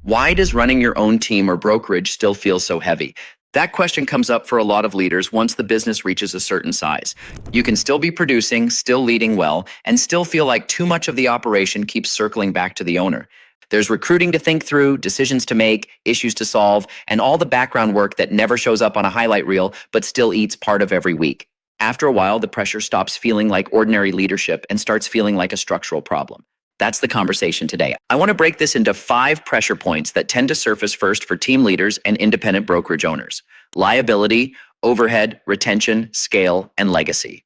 Why does running your own team or brokerage still feel so heavy? That question comes up for a lot of leaders once the business reaches a certain size. You can still be producing, still leading well, and still feel like too much of the operation keeps circling back to the owner. There's recruiting to think through, decisions to make, issues to solve, and all the background work that never shows up on a highlight reel but still eats part of every week. After a while, the pressure stops feeling like ordinary leadership and starts feeling like a structural problem. That's the conversation today. I want to break this into 5 pressure points that tend to surface first for team leaders and independent brokerage owners: liability, overhead, retention, scale, and legacy.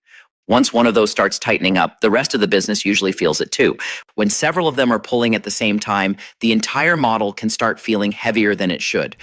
Once one of those starts tightening up, the rest of the business usually feels it too. When several of them are pulling at the same time, the entire model can start feeling heavier than it should.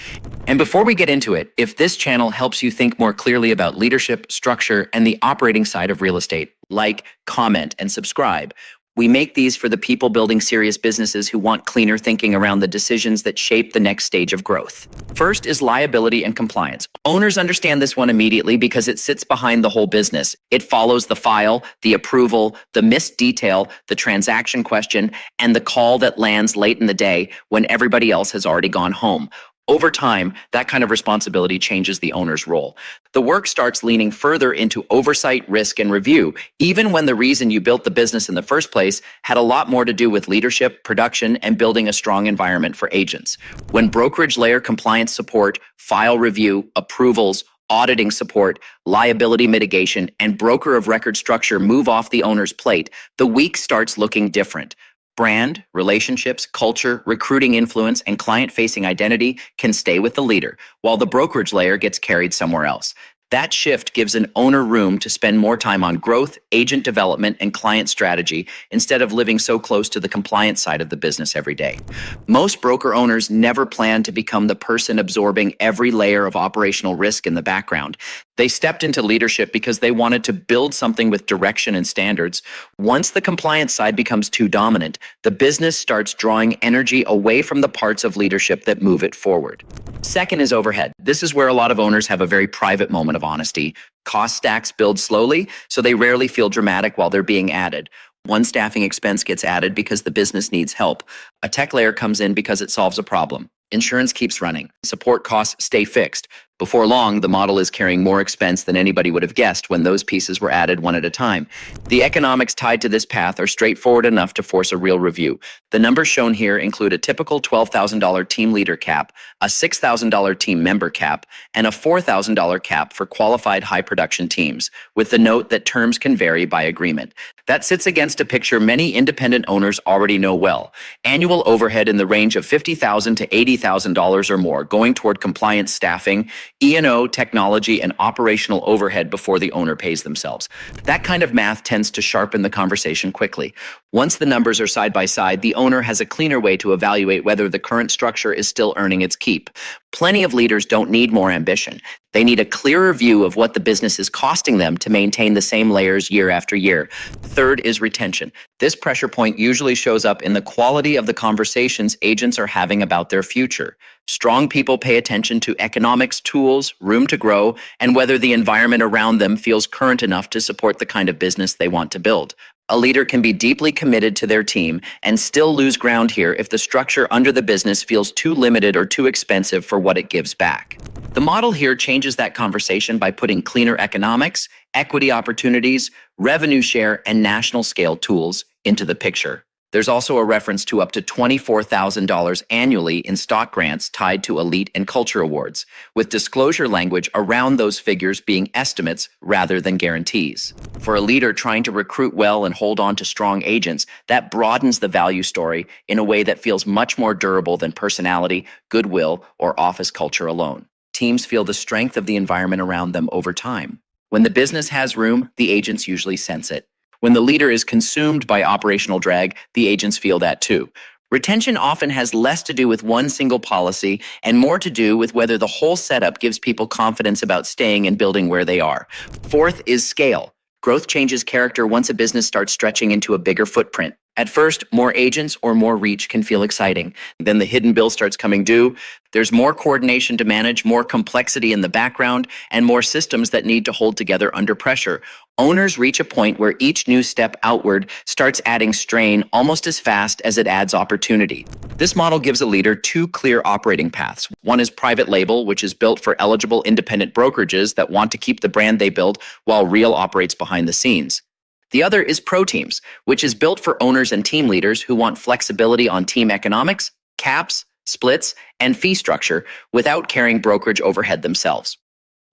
And before we get into it, if this channel helps you think more clearly about leadership, structure, and the operating side of real estate, like, comment, and subscribe. We make these for the people building serious businesses who want cleaner thinking around the decisions that shape the next stage of growth. First is liability and compliance. Owners understand this one immediately because it sits behind the whole business. It follows the file, the approval, the missed detail, the transaction question, and the call that lands late in the day when everybody else has already gone home. Over time, that kind of responsibility changes the owner's role. The work starts leaning further into oversight, risk, and review, even when the reason you built the business in the first place had a lot more to do with leadership, production, and building a strong environment for agents. When brokerage layer compliance support, file review, approvals, auditing support, liability mitigation, and broker of record structure move off the owner's plate, the week starts looking different. Brand, relationships, culture, recruiting influence, and client-facing identity can stay with the leader, while the brokerage layer gets carried somewhere else. That shift gives an owner room to spend more time on growth, agent development, and client strategy instead of living so close to the compliance side of the business every day. Most broker owners never plan to become the person absorbing every layer of operational risk in the background. They stepped into leadership because they wanted to build something with direction and standards. Once the compliance side becomes too dominant, the business starts drawing energy away from the parts of leadership that move it forward. Second is overhead. This is where a lot of owners have a very private moment of honesty. Cost stacks build slowly, so they rarely feel dramatic while they're being added. One staffing expense gets added because the business needs help. A tech layer comes in because it solves a problem. Insurance keeps running. Support costs stay fixed. Before long, the model is carrying more expense than anybody would have guessed when those pieces were added one at a time. The economics tied to this path are straightforward enough to force a real review. The numbers shown here include a typical $12,000 team leader cap, a $6,000 team member cap, and a $4,000 cap for qualified high production teams, with the note that terms can vary by agreement. That sits against a picture many independent owners already know well: annual overhead in the range of $50,000 to $80,000 or more going toward compliance staffing, E&O, technology, and operational overhead before the owner pays themselves. That kind of math tends to sharpen the conversation quickly. Once the numbers are side by side, the owner has a cleaner way to evaluate whether the current structure is still earning its keep. Plenty of leaders don't need more ambition. They need a clearer view of what the business is costing them to maintain the same layers year after year. Third is retention. This pressure point usually shows up in the quality of the conversations agents are having about their future. Strong people pay attention to economics, tools, room to grow, and whether the environment around them feels current enough to support the kind of business they want to build. A leader can be deeply committed to their team and still lose ground here if the structure under the business feels too limited or too expensive for what it gives back. The model here changes that conversation by putting cleaner economics, equity opportunities, revenue share, and national scale tools into the picture. There's also a reference to up to $24,000 annually in stock grants tied to elite and culture awards, with disclosure language around those figures being estimates rather than guarantees. For a leader trying to recruit well and hold on to strong agents, that broadens the value story in a way that feels much more durable than personality, goodwill, or office culture alone. Teams feel the strength of the environment around them over time. When the business has room, the agents usually sense it. When the leader is consumed by operational drag, the agents feel that too. Retention often has less to do with one single policy and more to do with whether the whole setup gives people confidence about staying and building where they are. Fourth is scale. Growth changes character once a business starts stretching into a bigger footprint. At first, more agents or more reach can feel exciting. Then the hidden bill starts coming due. There's more coordination to manage, more complexity in the background, and more systems that need to hold together under pressure. Owners reach a point where each new step outward starts adding strain almost as fast as it adds opportunity. This model gives a leader two clear operating paths. One is private label, which is built for eligible independent brokerages that want to keep the brand they build while Real operates behind the scenes. The other is Pro Teams, which is built for owners and team leaders who want flexibility on team economics, caps, splits, and fee structure without carrying brokerage overhead themselves.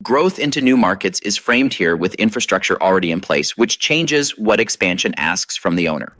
Growth into new markets is framed here with infrastructure already in place, which changes what expansion asks from the owner.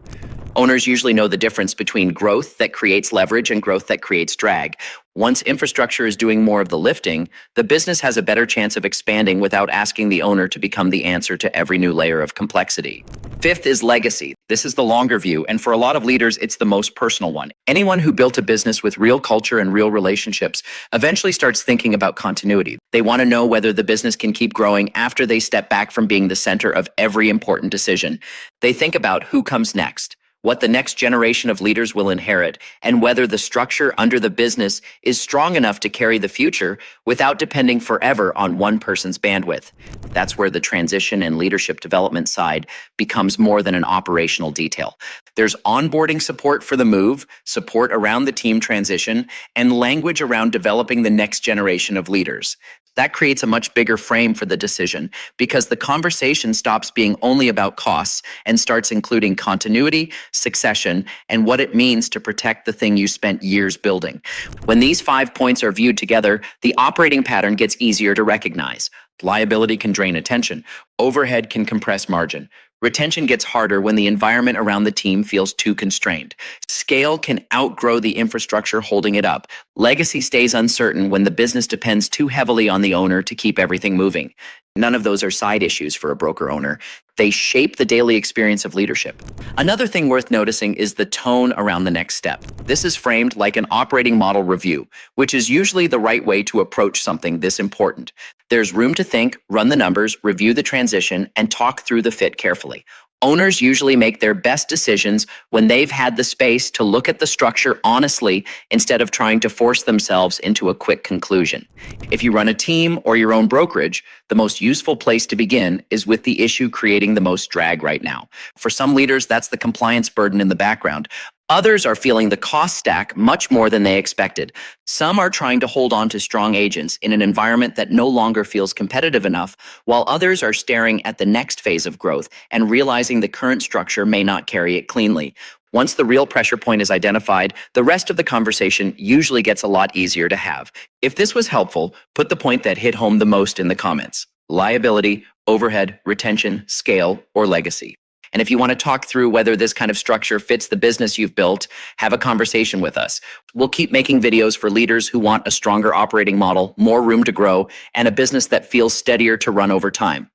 Owners usually know the difference between growth that creates leverage and growth that creates drag. Once infrastructure is doing more of the lifting, the business has a better chance of expanding without asking the owner to become the answer to every new layer of complexity. Fifth is legacy. This is the longer view, and for a lot of leaders, it's the most personal one. Anyone who built a business with real culture and real relationships eventually starts thinking about continuity. They want to know whether the business can keep growing after they step back from being the center of every important decision. They think about who comes next, what the next generation of leaders will inherit, and whether the structure under the business is strong enough to carry the future without depending forever on one person's bandwidth. That's where the transition and leadership development side becomes more than an operational detail. There's onboarding support for the move, support around the team transition, and language around developing the next generation of leaders. That creates a much bigger frame for the decision because the conversation stops being only about costs and starts including continuity, succession, and what it means to protect the thing you spent years building. When these 5 points are viewed together, the operating pattern gets easier to recognize. Liability can drain attention. Overhead can compress margin. Retention gets harder when the environment around the team feels too constrained. Scale can outgrow the infrastructure holding it up. Legacy stays uncertain when the business depends too heavily on the owner to keep everything moving. None of those are side issues for a broker owner. They shape the daily experience of leadership. Another thing worth noticing is the tone around the next step. This is framed like an operating model review, which is usually the right way to approach something this important. There's room to think, run the numbers, review the transition, and talk through the fit carefully. Owners usually make their best decisions when they've had the space to look at the structure honestly instead of trying to force themselves into a quick conclusion. If you run a team or your own brokerage, the most useful place to begin is with the issue creating the most drag right now. For some leaders, that's the compliance burden in the background. Others are feeling the cost stack much more than they expected. Some are trying to hold on to strong agents in an environment that no longer feels competitive enough, while others are staring at the next phase of growth and realizing the current structure may not carry it cleanly. Once the real pressure point is identified, the rest of the conversation usually gets a lot easier to have. If this was helpful, put the point that hit home the most in the comments: liability, overhead, retention, scale, or legacy. And if you want to talk through whether this kind of structure fits the business you've built, have a conversation with us. We'll keep making videos for leaders who want a stronger operating model, more room to grow, and a business that feels steadier to run over time.